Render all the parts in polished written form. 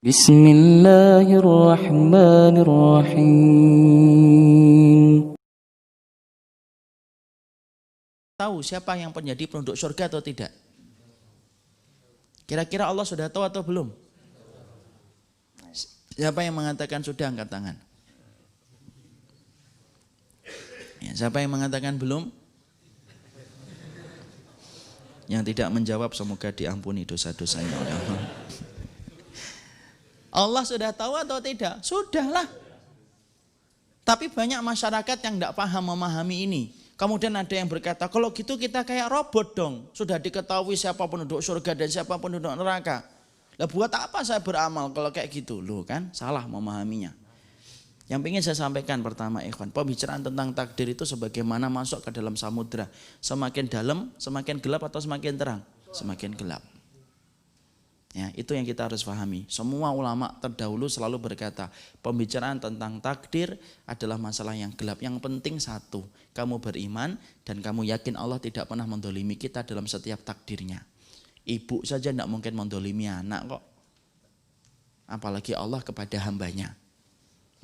Bismillahirrahmanirrahim. Tahu siapa yang menjadi penduduk surga atau tidak? Kira-kira Allah sudah tahu atau belum? Siapa yang mengatakan sudah, angkat tangan. Ya, siapa yang mengatakan belum? Yang tidak menjawab semoga diampuni dosa-dosanya oleh Allah. Allah sudah tahu atau tidak? Sudahlah. Tapi banyak masyarakat yang tidak paham memahami ini. Kemudian ada yang berkata, kalau gitu kita kayak robot dong. Sudah diketahui siapa penduduk surga dan siapa penduduk neraka. Lah buat apa saya beramal kalau kayak gitu? Loh kan salah memahaminya. Yang ingin saya sampaikan pertama ikhwan, pembicaraan tentang takdir itu sebagaimana masuk ke dalam samudra. Semakin dalam, semakin gelap atau semakin terang? Semakin gelap. Ya, itu yang kita harus pahami. Semua ulama terdahulu selalu berkata, pembicaraan tentang takdir adalah masalah yang gelap. Yang penting satu, kamu beriman dan kamu yakin Allah tidak pernah mendolimi kita dalam setiap takdirnya. Ibu saja tidak mungkin mendolimi anak kok. Apalagi Allah kepada hambanya.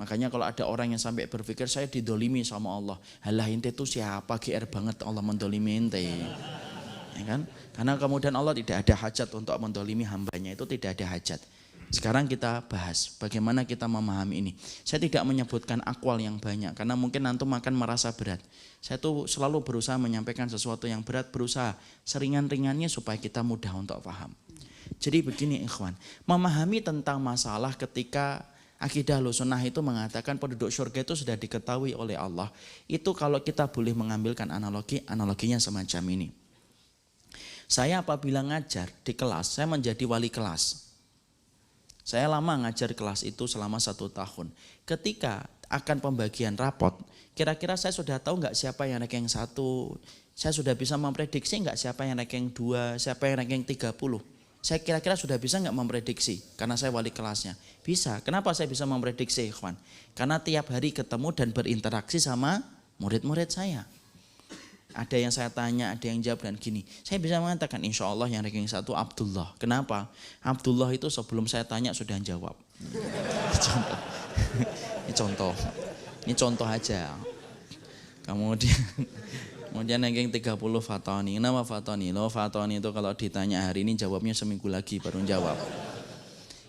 Makanya kalau ada orang yang sampai berpikir saya didolimi sama Allah. Halah ente itu siapa, GR banget Allah mendolimi ente. Ya kan? Karena kemudian Allah tidak ada hajat untuk mendolimi hambanya, itu tidak ada hajat. Sekarang kita bahas bagaimana kita memahami ini. Saya tidak menyebutkan akwal yang banyak karena mungkin antum akan merasa berat. Saya tuh selalu berusaha menyampaikan sesuatu yang berat, berusaha seringan-ringannya supaya kita mudah untuk paham. Jadi begini ikhwan, memahami tentang masalah ketika akidah Ahlussunnah itu mengatakan penduduk surga itu sudah diketahui oleh Allah. Itu kalau kita boleh mengambilkan analoginya semacam ini. Saya apabila ngajar di kelas, saya menjadi wali kelas. Saya lama ngajar kelas itu selama 1 tahun. Ketika akan pembagian rapot, kira-kira saya sudah tahu nggak siapa yang ranking 1, saya sudah bisa memprediksi nggak siapa yang ranking 2, siapa yang ranking 30. Saya kira-kira sudah bisa nggak memprediksi, karena saya wali kelasnya. Bisa, kenapa saya bisa memprediksi ikhwan? Karena tiap hari ketemu dan berinteraksi sama murid-murid saya. Ada yang saya tanya, ada yang jawab dan gini. Saya bisa mengatakan insya Allah yang ranking 1 Abdullah. Kenapa? Abdullah itu sebelum saya tanya sudah jawab. Ini contoh aja. Kemudian ranking 30 Fatoni. Kenapa Fatoni? Loh Fatoni itu kalau ditanya hari ini jawabnya seminggu lagi baru jawab.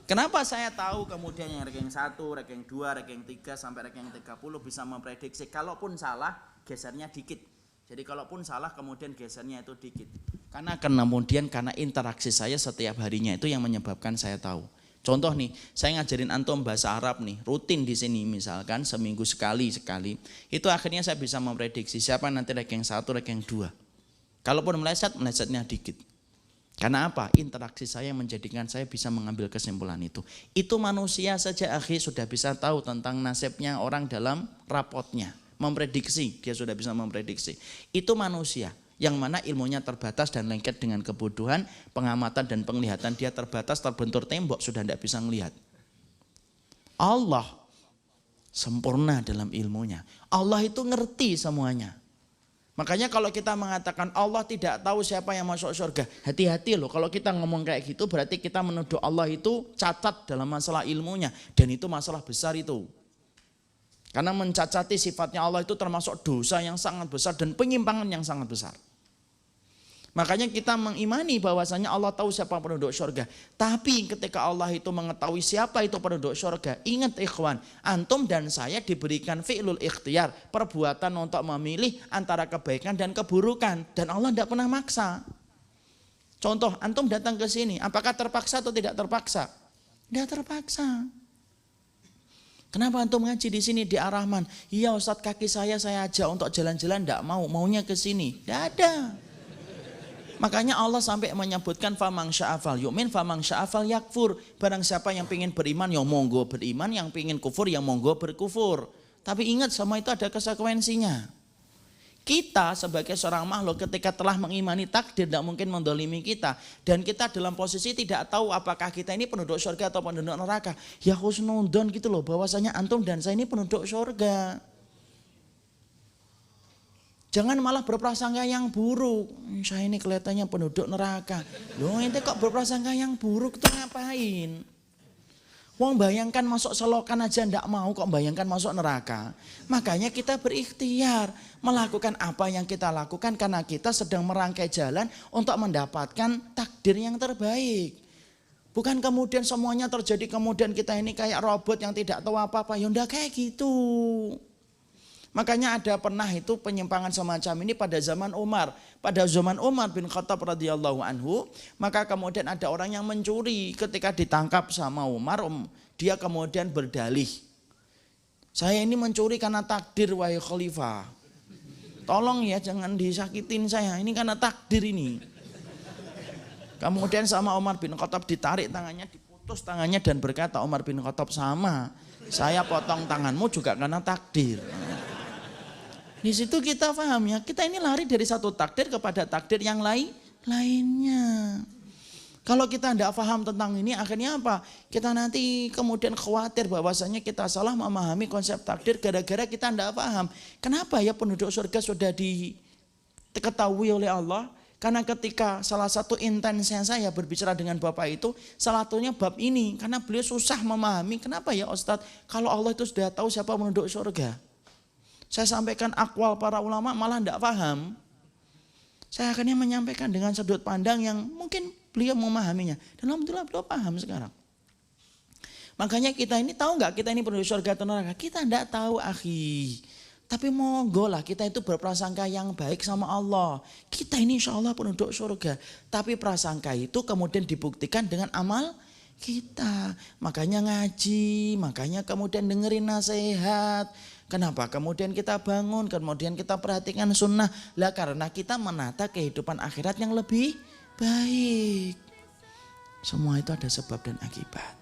Kenapa saya tahu kemudian yang ranking 1, ranking 2, ranking 3 sampai ranking 30 bisa memprediksi. Kalaupun salah gesernya dikit. Jadi kalaupun salah kemudian gesernya itu dikit. Karena kemudian karena interaksi saya setiap harinya itu yang menyebabkan saya tahu. Contoh nih, saya ngajarin antum bahasa Arab nih, rutin di sini misalkan seminggu sekali. Itu akhirnya saya bisa memprediksi siapa nanti ranking 1, ranking 2. Kalaupun melesetnya dikit. Karena apa? Interaksi saya menjadikan saya bisa mengambil kesimpulan itu. Itu manusia saja sudah bisa tahu tentang nasibnya orang dalam rapotnya. Memprediksi, dia sudah bisa memprediksi. Itu manusia yang mana ilmunya terbatas dan lengket dengan kebodohan, pengamatan dan penglihatan dia terbatas, terbentur tembok, sudah tidak bisa melihat. Allah sempurna dalam ilmunya. Allah itu ngerti semuanya. Makanya kalau kita mengatakan Allah tidak tahu siapa yang masuk surga, hati-hati loh. Kalau kita ngomong kayak gitu berarti kita menuduh Allah itu cacat dalam masalah ilmunya. Dan itu masalah besar itu. Karena mencacati sifatnya Allah itu termasuk dosa yang sangat besar dan penyimpangan yang sangat besar. Makanya kita mengimani bahwasanya Allah tahu siapa penduduk surga. Tapi ketika Allah itu mengetahui siapa itu penduduk surga, ingat ikhwan, antum dan saya diberikan fi'lul ikhtiar, perbuatan untuk memilih antara kebaikan dan keburukan. Dan Allah tidak pernah maksa. Contoh, antum datang ke sini, apakah terpaksa atau tidak terpaksa? Tidak terpaksa. Kenapa antum ngaji di sini di Ar-Rahman? Iya Ustadz, kaki saya ajak untuk jalan-jalan, tidak mau, maunya ke sini. Tidak ada. Makanya Allah sampai menyebutkan famang sya'afal yu'min, famang sya'afal yakfur. Barang siapa yang ingin beriman, ya monggo beriman, yang ingin kufur, ya monggo berkufur. Tapi ingat semua itu ada konsekuensinya. Kita sebagai seorang makhluk ketika telah mengimani takdir tidak mungkin mendolimi kita. Dan kita dalam posisi tidak tahu apakah kita ini penduduk surga atau penduduk neraka. Ya husnudon gitu loh, bahwasanya antum dan saya ini penduduk surga. Jangan malah berprasangka yang buruk. Saya ini kelihatannya penduduk neraka. Loh ente kok berprasangka yang buruk itu ngapain? Wong bayangkan masuk selokan aja ndak mau, kok bayangkan masuk neraka. Makanya kita berikhtiar melakukan apa yang kita lakukan karena kita sedang merangkai jalan untuk mendapatkan takdir yang terbaik. Bukan kemudian semuanya terjadi kemudian kita ini kayak robot yang tidak tahu apa-apa. Ya ndak kayak gitu. Makanya ada pernah itu penyimpangan semacam ini pada zaman Umar. Pada zaman Umar bin Khattab radhiyallahu anhu, maka kemudian ada orang yang mencuri. Ketika ditangkap sama Umar, dia kemudian berdalih. Saya ini mencuri karena takdir wahai khalifah. Tolong ya jangan disakitin saya, ini karena takdir ini. Kemudian sama Umar bin Khattab ditarik tangannya, diputus tangannya dan berkata, Umar bin Khattab sama, saya potong tanganmu juga karena takdir. Di situ kita paham ya, kita ini lari dari satu takdir kepada takdir yang lainnya. Kalau kita tidak paham tentang ini, akhirnya apa? Kita nanti kemudian khawatir bahwasanya kita salah memahami konsep takdir gara-gara kita tidak paham. Kenapa ya penduduk surga sudah diketahui oleh Allah? Karena ketika salah satu intensnya saya berbicara dengan Bapak itu, salah satunya bab ini. Karena beliau susah memahami, kenapa ya Ustadz, kalau Allah itu sudah tahu siapa penduduk surga. Saya sampaikan akwal para ulama malah tidak paham. Saya akhirnya menyampaikan dengan sudut pandang yang mungkin beliau memahaminya. Dan alhamdulillah beliau paham sekarang. Makanya kita ini tahu nggak kita ini penduduk surga atau neraka? Kita tidak tahu akhi. Tapi monggo lah kita itu berprasangka yang baik sama Allah. Kita ini insya Allah penduduk surga. Tapi prasangka itu kemudian dibuktikan dengan amal kita. Makanya ngaji, makanya kemudian dengerin nasihat. Kenapa? Kemudian kita bangun, kemudian kita perhatikan sunnah. Lah karena kita menata kehidupan akhirat yang lebih baik. Semua itu ada sebab dan akibat.